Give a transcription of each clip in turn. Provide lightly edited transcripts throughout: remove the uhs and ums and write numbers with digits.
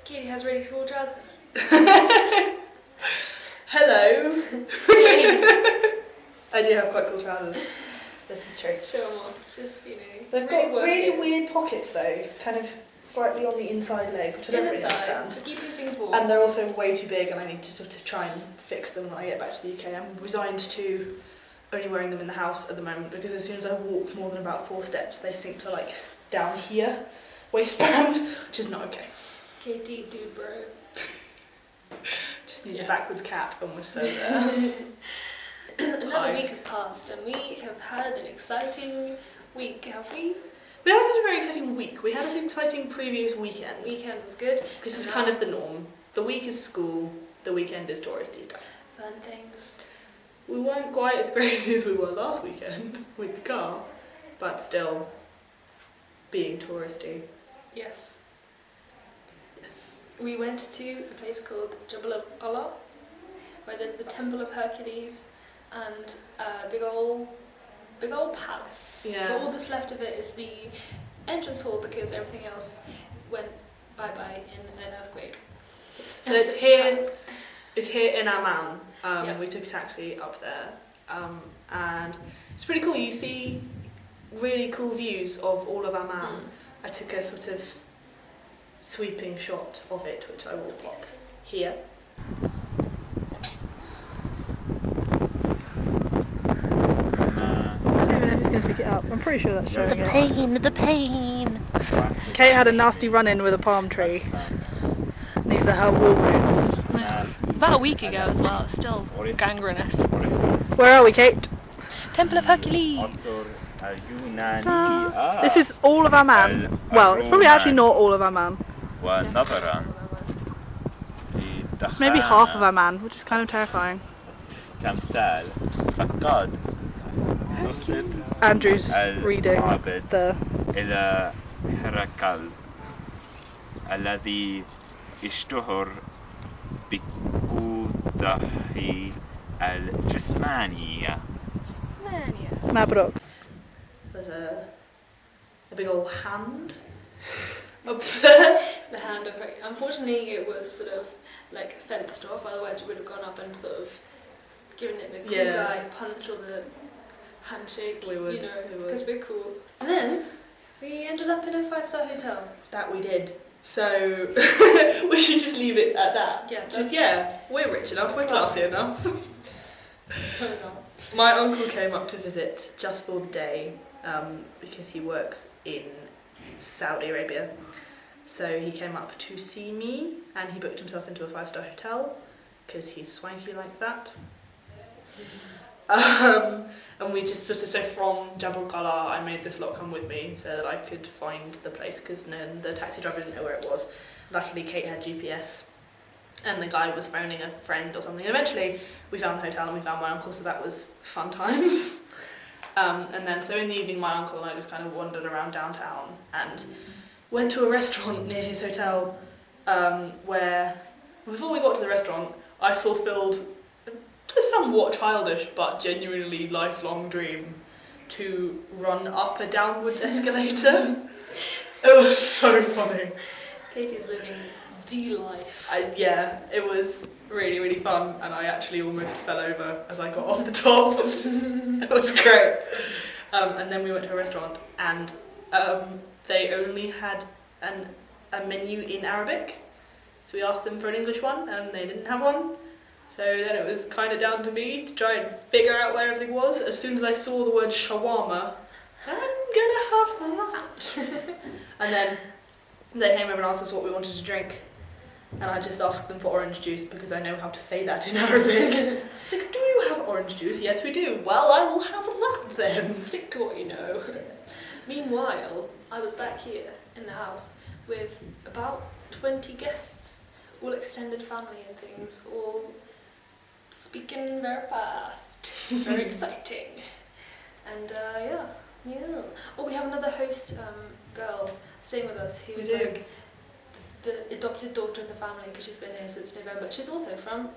Katie has really cool trousers. Hello. I do have quite cool trousers. This is true. Show them off. Just, They've got really weird pockets though, kind of slightly on the inside leg, which I don't really understand. For keeping things warm. And they're also way too big, and I need to sort of try and fix them when I get back to the UK. I'm resigned to only wearing them in the house at the moment because as soon as I walk more than about 4 steps, they sink to like down here, waistband, which is not okay. Katie, do bro. Just need a backwards cap and we're so there. Another week has passed and we have had an exciting week, have we? We haven't had a very exciting week. We had an exciting previous weekend. Weekend was good. This is kind of the norm. The week is school, the weekend is touristy stuff. Fun things. We weren't quite as crazy as we were last weekend with the car, but still being touristy. Yes. We went to a place called Jabal Allah, where there's the Temple of Hercules and a big old palace. Yeah. But all that's left of it is the entrance hall because everything else went bye-bye in an earthquake. So it's here in Amman. We took a taxi up there, and it's pretty cool. You see really cool views of all of Amman. I took a sort of sweeping shot of it, which I will plop here. I don't even know if it's going to pick it up. I'm pretty sure that's showing it. The pain. Kate had a nasty run-in with a palm tree. These are her war wounds. It's about a week ago as well. It's still gangrenous. Where are we, Kate? Temple of Hercules. This is all of Amman. Well, it's probably actually not all of Amman. It's maybe half of Amman, which is kind of terrifying. Andrew's reading the إلى هرقل الذي اشتهر بقوته الجسمانية. Mabruk. There's a big old hand up there. The hand of her. Unfortunately, it was sort of like fenced off. Otherwise, we would have gone up and sort of given it the cool guy punch or the handshake. We would, because we're cool. And then we ended up in a 5-star hotel. That we did. So we should just leave it at that. Yeah. We're rich enough. We're classy enough. My uncle came up to visit just for the day because he works in Saudi Arabia. So he came up to see me and he booked himself into a 5-star hotel because he's swanky like that. And we just sort of, so from Jabal Qala I made this lot come with me so that I could find the place because the taxi driver didn't know where it was. Luckily Kate had GPS and the guy was phoning a friend or something. And eventually we found the hotel and we found my uncle, so that was fun times. And then so in the evening my uncle and I just kind of wandered around downtown and went to a restaurant near his hotel where before we got to the restaurant I fulfilled a somewhat childish but genuinely lifelong dream to run up a downwards escalator. It was so funny. Katie's living the life. It was really, really fun and I actually almost fell over as I got off the top. It was great. And then we went to a restaurant and they only had a menu in Arabic. So we asked them for an English one and they didn't have one. So then it was kind of down to me to try and figure out where everything was. As soon as I saw the word shawarma, I'm gonna have that. And then they came over and asked us what we wanted to drink. And I just asked them for orange juice because I know how to say that in Arabic. Like, do you have orange juice? Yes, we do. Well, I will have that then. Stick to what you know. Meanwhile, I was back here in the house with about 20 guests, all extended family and things, all speaking very fast. Very exciting. And yeah. Oh, we have another host girl staying with us who is like the adopted daughter of the family because she's been here since November. She's also from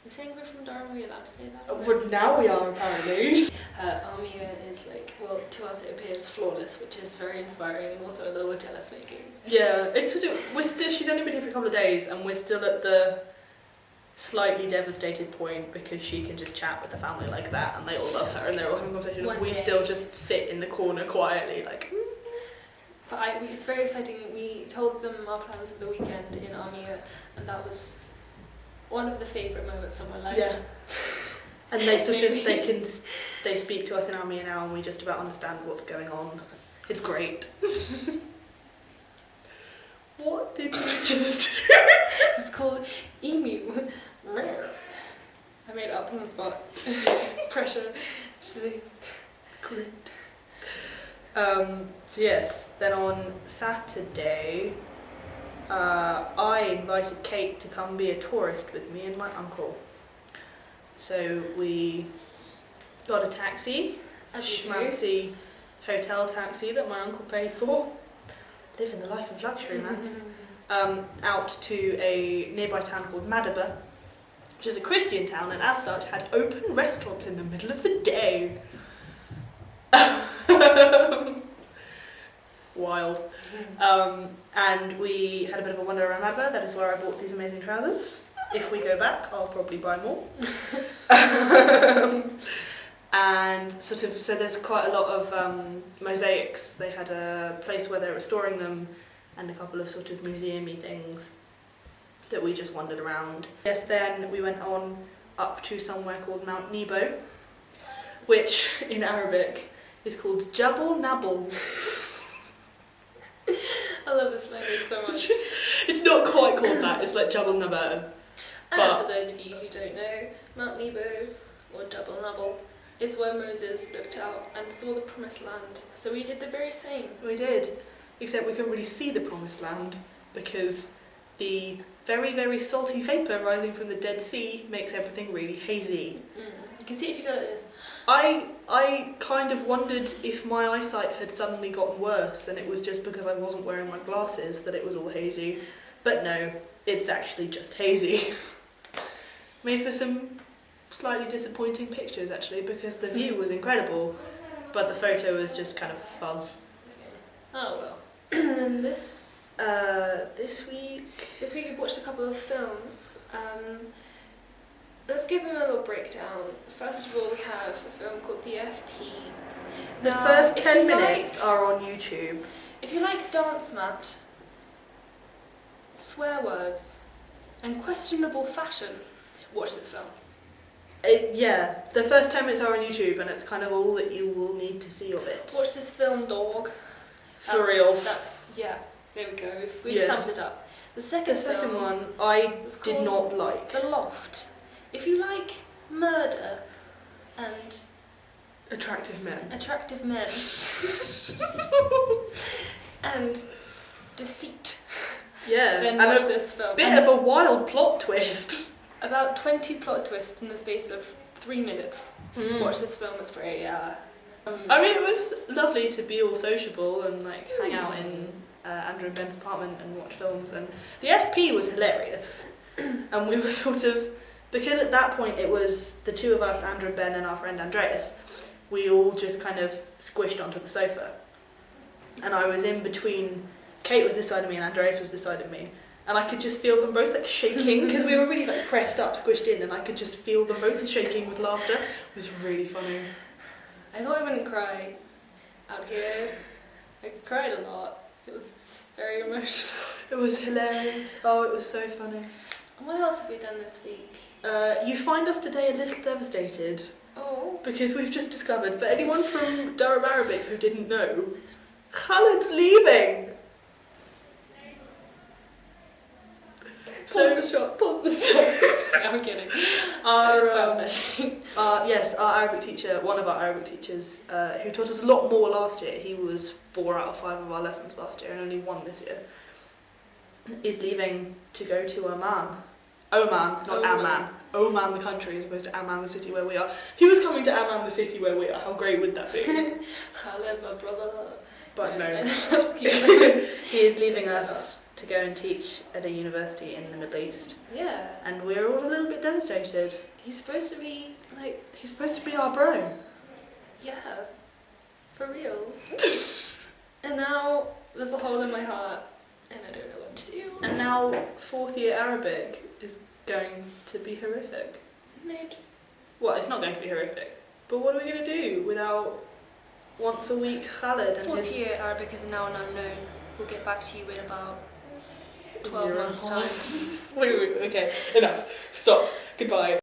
I'm saying we're from Durham, are we allowed to say that? But now we are, apparently. Armia is like, well, to us it appears flawless, which is very inspiring and also a little jealous making. Yeah, it's sort of, she's only been here for a couple of days and we're still at the slightly devastated point because she can just chat with the family like that and they all love her and they're all having conversations. One We day. still just sit in the corner quietly like... But it's very exciting. We told them our plans for the weekend in Armia, and that was one of the favourite moments of my life. Yeah. And they sort of, Maybe. they speak to us in Armia now and we just about understand what's going on. It's great. What did you just do? It's called Emu. I made it up on the spot. Pressure. Great. So yes, then on Saturday, I invited Kate to come be a tourist with me and my uncle. So we got a taxi, a As you do. schmancy hotel taxi that my uncle paid for. Living the life of luxury, man. Out to a nearby town called Madaba, which is a Christian town and as such had open restaurants in the middle of the day. Wild. And we had a bit of a wander around Madaba. That is where I bought these amazing trousers. If we go back, I'll probably buy more. And sort of, so there's quite a lot of mosaics. They had a place where they're restoring them and a couple of sort of museum-y things that we just wandered around. Yes, then we went on up to somewhere called Mount Nebo, which in Arabic is called Jabal Nabal. I love this language so much. It's not quite called that, it's like Jabal Nabal. And But- for those of you who don't know, Mount Nebo, or Jabal Nabal, is where Moses looked out and saw the Promised Land. So we did the very same. We did, except we couldn't really see the Promised Land because the very, very salty vapour rising from the Dead Sea makes everything really hazy. You can see it if you go like this. I kind of wondered if my eyesight had suddenly gotten worse and it was just because I wasn't wearing my glasses that it was all hazy. But no, it's actually just hazy. Made for some slightly disappointing pictures actually because the view was incredible, but the photo was just kind of fuzz. Oh well. And this This week week we watched a couple of films. Let's give them a little breakdown. First of all, we have a film called The FP. the Now, first if 10 you minutes like- are on YouTube. If you like dance mat, swear words, and questionable fashion, watch this film. Yeah, the first 10 minutes are on YouTube and it's kind of all that you will need to see of it. Watch this film, dog. For reals. Yeah, there we go. We've Yeah. summed it up. The second The second film, one I It's did called not like. The Loft. If you like murder and Attractive men. attractive men and deceit, Yeah, then and watch a this film. bit And of a wild plot twist. about 20 plot twists in the space of 3 minutes. Watch this film, it's very, I mean, it was lovely to be all sociable and like hang out in Andrew and Ben's apartment and watch films. And the FP was hilarious. And we were sort of, because at that point it was the two of us, Andrew and Ben, and our friend Andreas. We all just kind of squished onto the sofa. And I was in between. Kate was this side of me and Andreas was this side of me. And I could just feel them both like shaking because we were really like pressed up, squished in, and I could just feel them both shaking with laughter. It was really funny. I thought I wouldn't cry out here. I cried a lot. It was very emotional. It was hilarious. Oh, it was so funny. What else have we done this week? You find us today a little devastated Oh, because we've just discovered, for anyone from Durham Arabic who didn't know, Khalid's leaving. pull the shot, pull the shot. I'm kidding. Our, It's quite upsetting. yes, our Arabic teacher, one of our Arabic teachers, who taught us a lot more last year, he was 4 out of 5 of our lessons last year and only 1 this year, is leaving to go to Oman. Oman, not Oman. Amman. Oman the country as opposed to Amman the city where we are. If he was coming to Amman the city where we are, how great would that be? Khaled, my brother. But no. That's cute. He is leaving us to go and teach at a university in the Middle East. Yeah. And we're all a little bit devastated. He's supposed to be, like, He's supposed to be our bro. yeah, for real. And now there's a hole in my heart, and I don't know what to do. And now 4th year Arabic is going to be horrific. Mabes. Well, it's not going to be horrific, but what are we going to do without once a week Khaled and Fourth his year Arabic is now an unknown. We'll get back to you in about 12 year and a months' half? time. Wait, okay, enough. Stop. Goodbye.